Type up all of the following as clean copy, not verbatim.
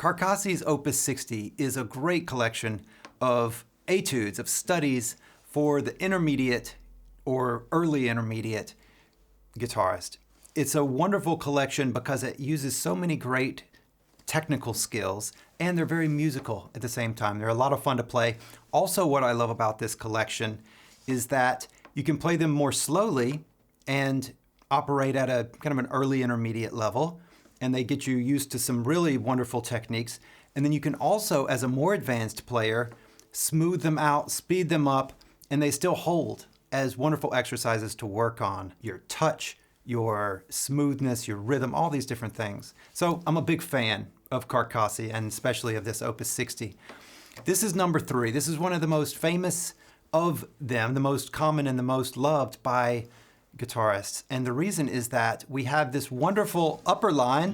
Carcassi's Opus 60 is a great collection of etudes, of studies for the intermediate or early intermediate guitarist. It's a wonderful collection because it uses so many great technical skills and they're very musical at the same time. They're a lot of fun to play. Also, what I love about this collection is that you can play them more slowly and operate at a kind of an early intermediate level, and they get you used to some really wonderful techniques. And then you can also, as a more advanced player, smooth them out, speed them up, and they still hold as wonderful exercises to work on your touch, your smoothness, your rhythm, all these different things. So I'm a big fan of Carcassi, and especially of this Opus 60. This is number 3. This is one of the most famous of them, the most common and the most loved by guitarists. And the reason is that we have this wonderful upper line.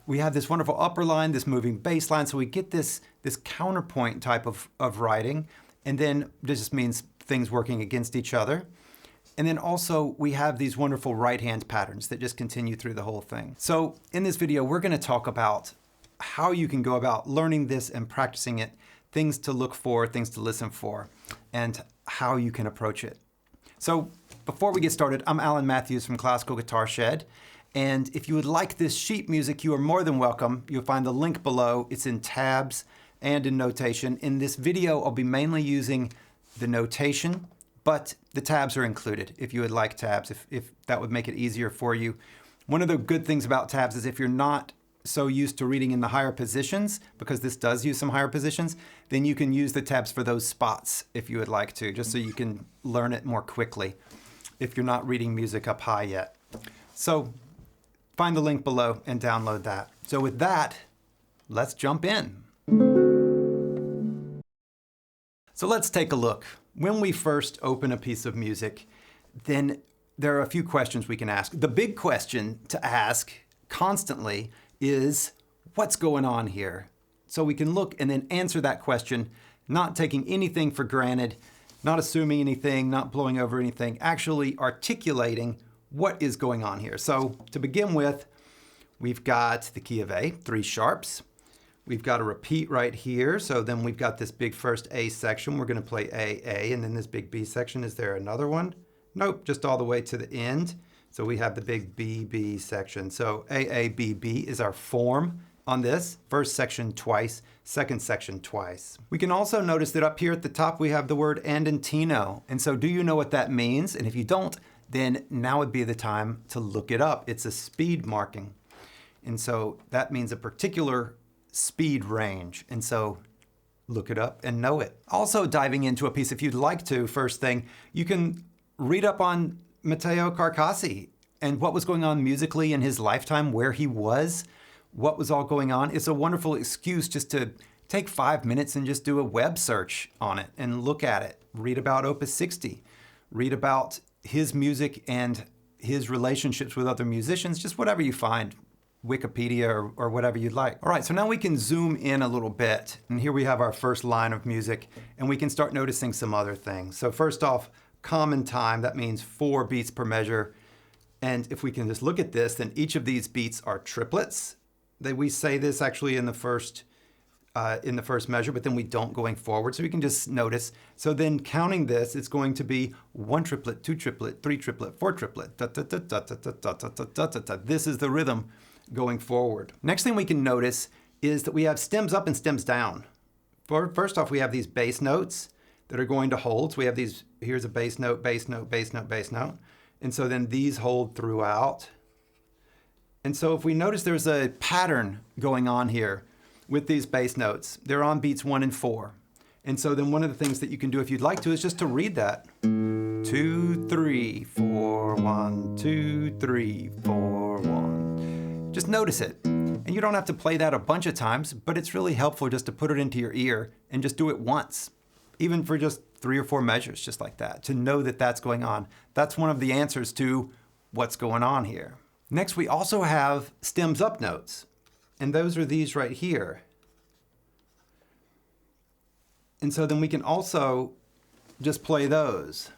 We have this wonderful upper line, this moving bass line, so we get this counterpoint type of writing, and then this just means things working against each other. And then also we have these wonderful right hand patterns that just continue through the whole thing. So in this video, we're going to talk about how you can go about learning this and practicing it, things to look for, things to listen for, and how you can approach it. So before we get started, I'm Alan Matthews from Classical Guitar Shed. And if you would like this sheet music, you are more than welcome. You'll find the link below. It's in tabs and in notation. In this video, I'll be mainly using the notation, but the tabs are included if you would like tabs, if that would make it easier for you. One of the good things about tabs is if you're not so used to reading in the higher positions, because this does use some higher positions, then you can use the tabs for those spots if you would like to, just so you can learn it more quickly if you're not reading music up high yet. So find the link below and download that. So with that, let's jump in. So let's take a look. When we first open a piece of music, then there are a few questions we can ask. The big question to ask constantly is, what's going on here? So we can look and then answer that question, not taking anything for granted, not assuming anything, not blowing over anything, actually articulating what is going on here. So to begin with, we've got the key of A, 3 sharps. We've got a repeat right here. So then we've got this big first A section. We're going to play A, A, and then this big B section. Is there another one? Nope, just all the way to the end. So we have the big B, B section. So A, A, B, B is our form on this. First section twice, second section twice. We can also notice that up here at the top we have the word andantino. And so do you know what that means? And if you don't, then now would be the time to look it up. It's a speed marking. And so that means a particular speed range. And so look it up and know it. Also diving into a piece, if you'd like to, first thing, you can read up on Matteo Carcassi and what was going on musically in his lifetime, where he was, what was all going on. It's a wonderful excuse just to take 5 minutes and just do a web search on it and look at it. Read about Opus 60. Read about his music and his relationships with other musicians, just whatever you find, Wikipedia or whatever you'd like. All right, so now we can zoom in a little bit. And here we have our first line of music, and we can start noticing some other things. So first off, common time, that means 4 beats per measure. And if we can just look at this, then each of these beats are triplets. We say this actually in the first measure, but then we don't going forward. So we can just notice. So then counting this, it's going to be 1 triplet, 2 triplet, 3 triplet, 4 triplet. Da, da, da, da, da, da, da, da, da, da, da. This is the rhythm going forward. Next thing we can notice is that we have stems up and stems down. First off, we have these bass notes that are going to hold. So we have these, here's a bass note, bass note, bass note, bass note. And so then these hold throughout. And so if we notice there's a pattern going on here with these bass notes, they're on beats 1 and 4. And so then one of the things that you can do if you'd like to is just to read that. 2, 3, 4, 1, 2, 3, 4, 1. Just notice it. And you don't have to play that a bunch of times, but it's really helpful just to put it into your ear and just do it once. Even for just 3 or 4 measures, just like that, to know that that's going on. That's one of the answers to what's going on here. Next, we also have stems up notes, and those are these right here. And so then we can also just play those.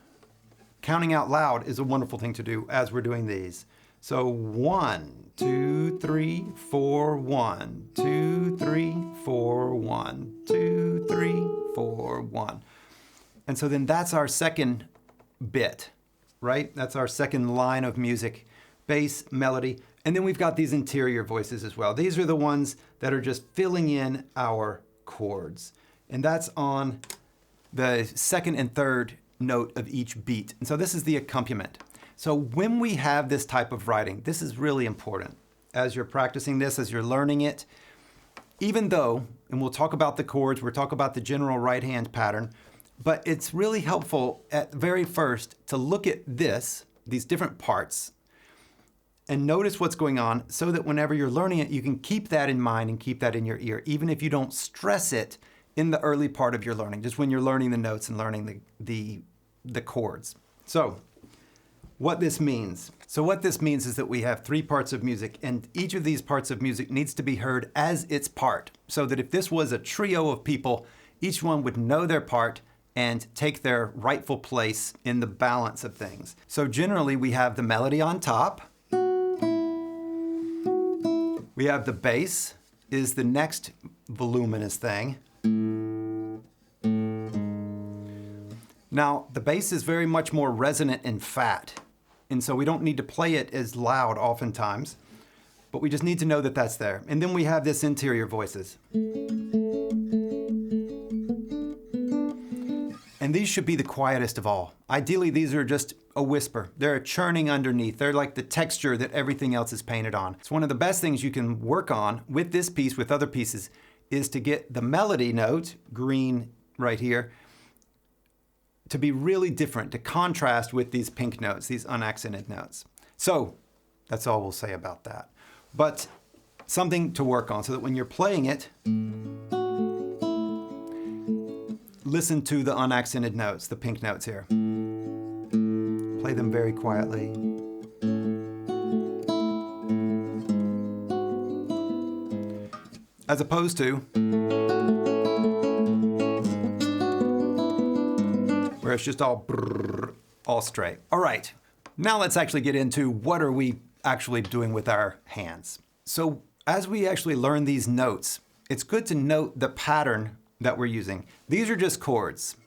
Counting out loud is a wonderful thing to do as we're doing these. So 1, 2, 3, 4, 1, 2, 3, 4, 1, 2, 3, 4, 1. And so then that's our second bit, right? That's our second line of music, bass, melody. And then we've got these interior voices as well. These are the ones that are just filling in our chords. And that's on the second and third note of each beat. And so this is the accompaniment. So when we have this type of writing, this is really important. As you're practicing this, as you're learning it, even though, and we'll talk about the chords, we'll talk about the general right hand pattern, but it's really helpful at the very first to look at this, these different parts, and notice what's going on so that whenever you're learning it, you can keep that in mind and keep that in your ear, even if you don't stress it in the early part of your learning, just when you're learning the notes and learning the chords. So what this means. So what this means is that we have 3 parts of music, and each of these parts of music needs to be heard as its part, so that if this was a trio of people, each one would know their part and take their rightful place in the balance of things. So generally we have the melody on top. We have the bass is the next voluminous thing. Now, the bass is very much more resonant and fat, and so we don't need to play it as loud oftentimes, but we just need to know that that's there. And then we have this interior voices. And these should be the quietest of all. Ideally, these are just a whisper. They're a churning underneath. They're like the texture that everything else is painted on. It's one of the best things you can work on with this piece, with other pieces, is to get the melody note, green right here, to be really different, to contrast with these pink notes, these unaccented notes. So that's all we'll say about that. But something to work on so that when you're playing it, listen to the unaccented notes, the pink notes here. Play them very quietly. As opposed to where it's just all brrr, all straight. All right, now let's actually get into what are we actually doing with our hands. So as we actually learn these notes, it's good to note the pattern that we're using. These are just chords.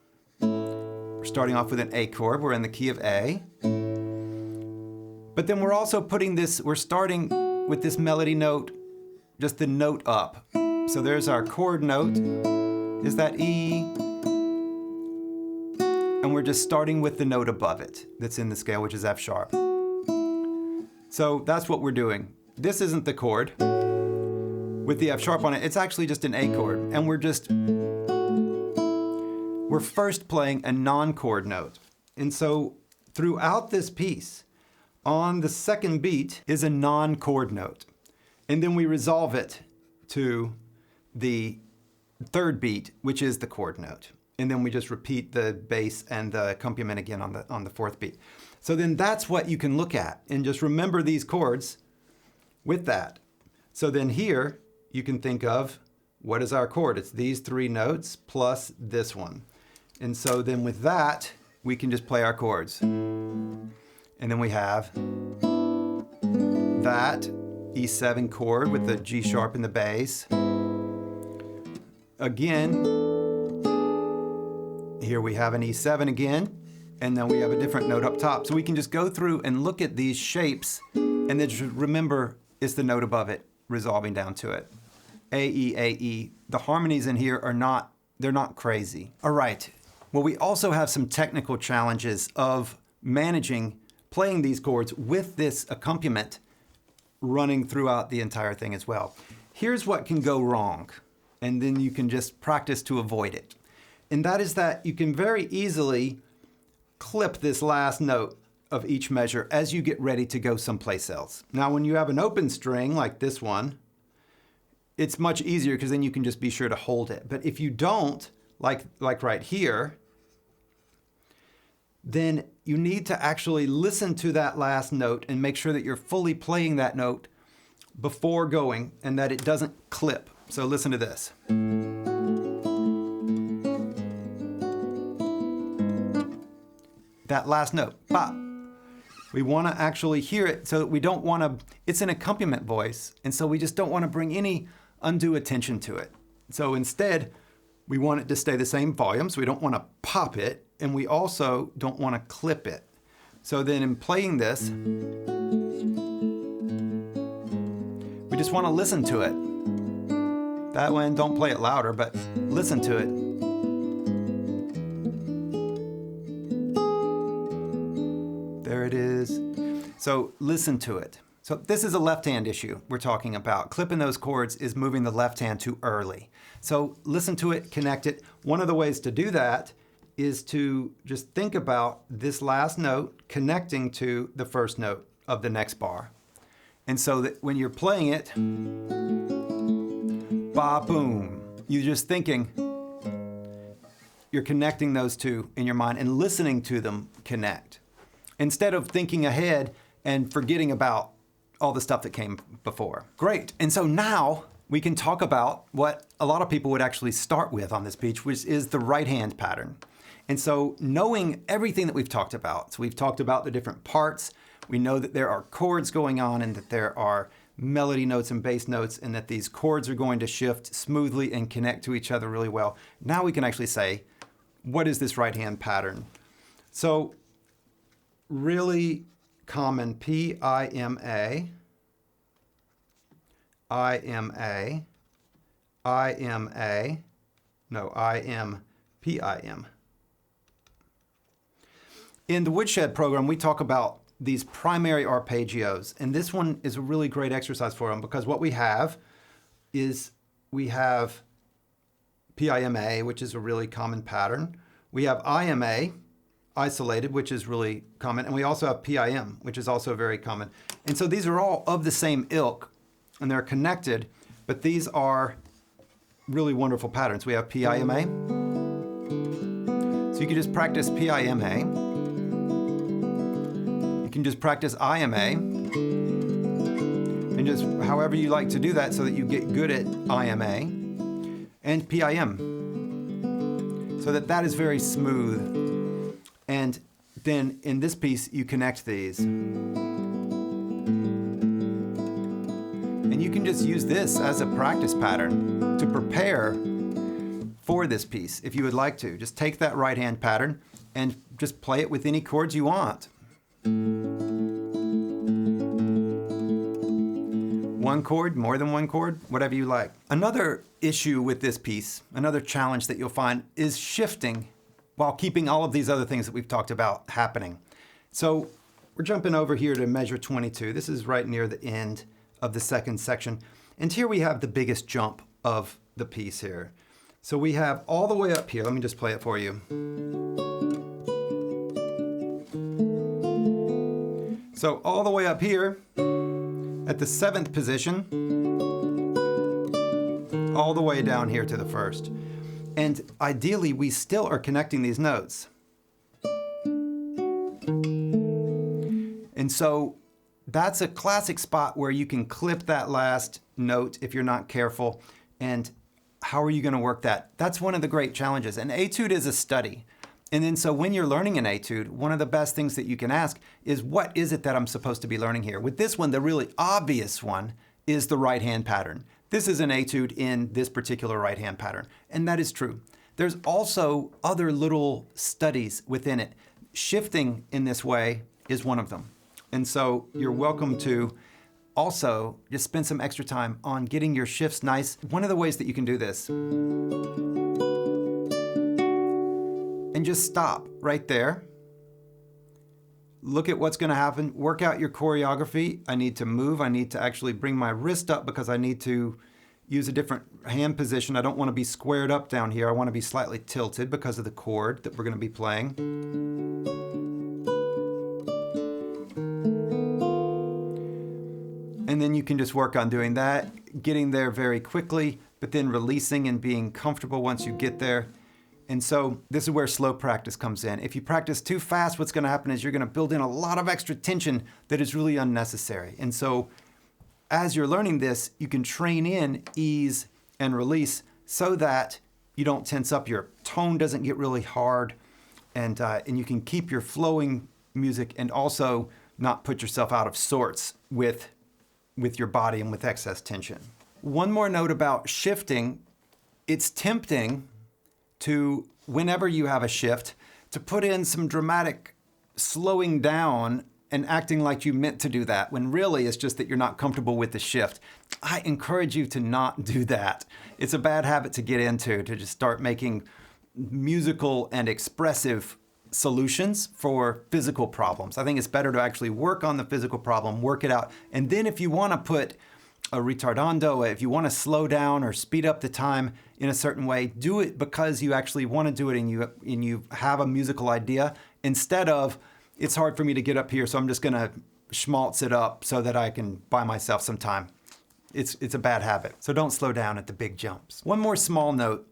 We're starting off with an A chord. We're in the key of A. But then we're also putting this, we're starting with this melody note, just the note up. So there's our chord note, is that E, and we're just starting with the note above it that's in the scale, which is F sharp. So that's what we're doing. This isn't the chord with the F sharp on it. It's actually just an A chord, and we're first playing a non-chord note. And so throughout this piece, on the second beat is a non-chord note. And then we resolve it to the third beat, which is the chord note. And then we just repeat the bass and the accompaniment again on the fourth beat. So then that's what you can look at, and just remember these chords with that. So then here you can think of, what is our chord? It's these 3 notes plus this one. And so then with that, we can just play our chords. And then we have that E7 chord with the G sharp in the bass. Again, here we have an E7 again, and then we have a different note up top. So we can just go through and look at these shapes, and then just remember it's the note above it, resolving down to it. A, E, A, E. The harmonies in here are not, they're not crazy. All right. Well, we also have some technical challenges of managing playing these chords with this accompaniment running throughout the entire thing as well. Here's what can go wrong, and then you can just practice to avoid it. And that is that you can very easily clip this last note of each measure as you get ready to go someplace else. Now, when you have an open string like this one, it's much easier because then you can just be sure to hold it. But if you don't, like right here, then you need to actually listen to that last note and make sure that you're fully playing that note before going and that it doesn't clip. So listen to this. That last note, pop. We want to actually hear it so that we don't want to, it's an accompaniment voice, and so we just don't want to bring any undue attention to it. So instead, we want it to stay the same volume, so we don't want to pop it, and we also don't want to clip it. So then in playing this, we just want to listen to it. That way, don't play it louder, but listen to it. There it is. So listen to it. So this is a left hand issue we're talking about. Clipping those chords is moving the left hand too early. So listen to it, connect it. One of the ways to do that is to just think about this last note connecting to the first note of the next bar. And so that when you're playing it, ba boom, you're just thinking, you're connecting those two in your mind and listening to them connect. Instead of thinking ahead and forgetting about all the stuff that came before. Great. And so now we can talk about what a lot of people would actually start with on this beach, which is the right hand pattern. And so knowing everything that we've talked about, so we've talked about the different parts, we know that there are chords going on and that there are melody notes and bass notes and that these chords are going to shift smoothly and connect to each other really well. Now we can actually say, what is this right hand pattern? So really common P-I-M-A, I-M-A, I-M-A, no, I-M-P-I-M. In the Woodshed program, we talk about these primary arpeggios, and this one is a really great exercise for them because what we have is we have P-I-M-A, which is a really common pattern. We have I-M-A, isolated, which is really common, and we also have P-I-M, which is also very common. And so these are all of the same ilk, and they're connected, but these are really wonderful patterns. We have P-I-M-A, so you can just practice P-I-M-A. You can just practice I-M-A, and just however you like to do that so that you get good at I-M-A, and P-I-M, so that is very smooth. And then in this piece, you connect these. And you can just use this as a practice pattern to prepare for this piece if you would like to. Just take that right hand pattern and just play it with any chords you want. One chord, more than one chord, whatever you like. Another issue with this piece, another challenge that you'll find is shifting while keeping all of these other things that we've talked about happening. So we're jumping over here to measure 22. This is right near the end of the second section. And here we have the biggest jump of the piece here. So we have all the way up here. Let me just play it for you. So all the way up here at the 7th position, all the way down here to the 1st. And ideally, we still are connecting these notes. And so that's a classic spot where you can clip that last note if you're not careful. And how are you going to work that? That's one of the great challenges. An etude is a study. And then so when you're learning an etude, one of the best things that you can ask is, what is it that I'm supposed to be learning here? With this one, the really obvious one is the right hand pattern. This is an etude in this particular right hand pattern, and that is true. There's also other little studies within it. Shifting in this way is one of them. And so you're welcome to also just spend some extra time on getting your shifts nice. One of the ways that you can do this, and just stop right there. Look at what's going to happen. Work out your choreography. I need to move. I need to actually bring my wrist up because I need to use a different hand position. I don't want to be squared up down here. I want to be slightly tilted because of the chord that we're going to be playing. And then you can just work on doing that, getting there very quickly, but then releasing and being comfortable once you get there. And so this is where slow practice comes in. If you practice too fast, what's going to happen is you're going to build in a lot of extra tension that is really unnecessary. And so as you're learning this, you can train in ease and release so that you don't tense up, your tone doesn't get really hard, and you can keep your flowing music and also not put yourself out of sorts with your body and with excess tension. One more note about shifting. It's tempting to, whenever you have a shift, to put in some dramatic slowing down and acting like you meant to do that, when really it's just that you're not comfortable with the shift. I encourage you to not do that. It's a bad habit to get into, to just start making musical and expressive solutions for physical problems. I think it's better to actually work on the physical problem, work it out, and then if you want to put a ritardando, if you want to slow down or speed up the time in a certain way, do it because you actually want to do it and you have a musical idea, instead of, it's hard for me to get up here, so I'm just going to schmaltz it up so that I can buy myself some time. It's a bad habit. So don't slow down at the big jumps. One more small note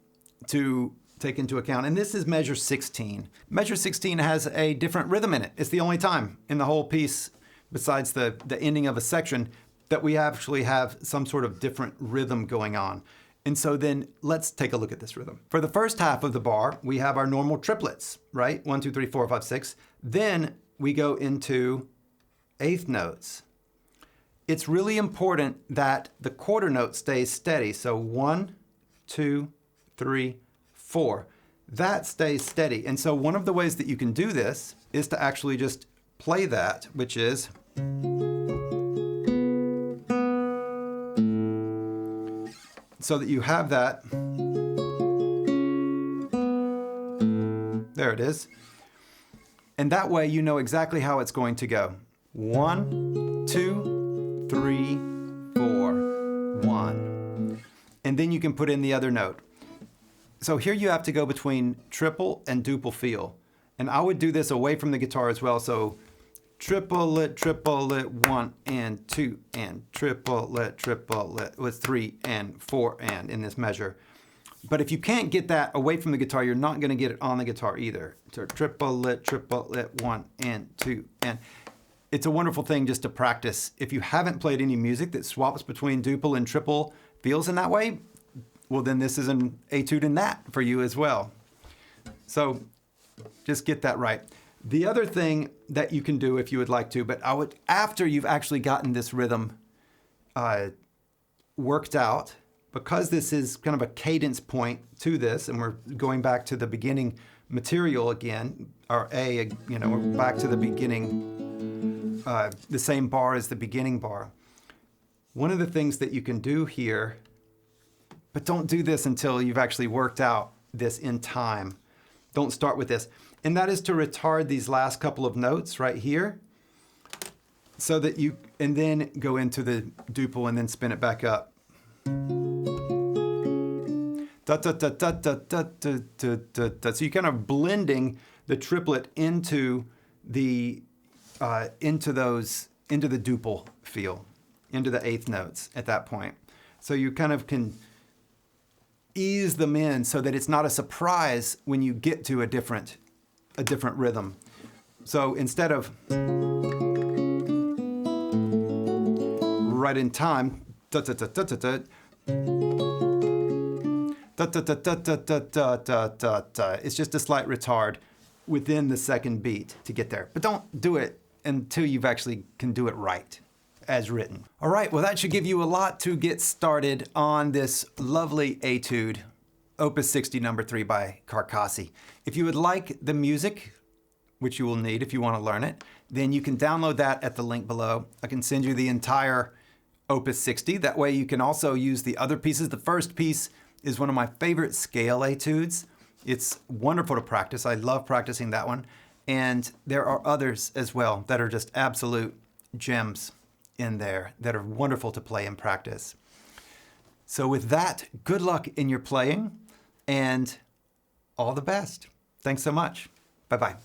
to take into account, and this is measure 16. Measure 16 has a different rhythm in it. It's the only time in the whole piece, besides the ending of a section, that we actually have some sort of different rhythm going on. And so then let's take a look at this rhythm. For the first half of the bar, we have our normal triplets, right? 1, 2, 3, 4, 5, 6. Then we go into eighth notes. It's really important that the quarter note stays steady. So 1, 2, 3, 4. That stays steady. And so one of the ways that you can do this is to actually just play that, which is so that you have that. There it is. And that way you know exactly how it's going to go. 1, 2, 3, 4, 1. And then you can put in the other note. So here you have to go between triple and duple feel. And I would do this away from the guitar as well. So triplet, 1 and 2 and triplet with 3 and 4 and in this measure. But if you can't get that away from the guitar, you're not going to get it on the guitar either. So triplet, 1 and 2 and. It's a wonderful thing just to practice. If you haven't played any music that swaps between duple and triple feels in that way, well then this is an etude in that for you as well. So just get that right. The other thing that you can do if you would like to, but after you've actually gotten this rhythm worked out, because this is kind of a cadence point to this, and we're going back to the beginning material again, or we're back to the beginning, the same bar as the beginning bar. One of the things that you can do here, but don't do this until you've actually worked out this in time. Don't start with this. And that is to retard these last couple of notes right here, so that and then go into the duple and then spin it back up. Da, da, da, da, da, da, da, da, da, da. So you're kind of blending the triplet into the duple feel, into the eighth notes at that point. So you kind of can ease them in so that it's not a surprise when you get to a different rhythm. So instead of right in time, da da da da da da, da da da da da da da da da da. It's just a slight retard within the second beat to get there. But don't do it until you've actually can do it right as written. All right, well that should give you a lot to get started on this lovely etude, Opus 60 number 3 by Carcassi. If you would like the music, which you will need if you want to learn it, then you can download that at the link below. I can send you the entire Opus 60. That way you can also use the other pieces. The first piece is one of my favorite scale etudes. It's wonderful to practice. I love practicing that one. And there are others as well that are just absolute gems in there that are wonderful to play and practice. So with that, good luck in your playing and all the best. Thanks so much. Bye-bye.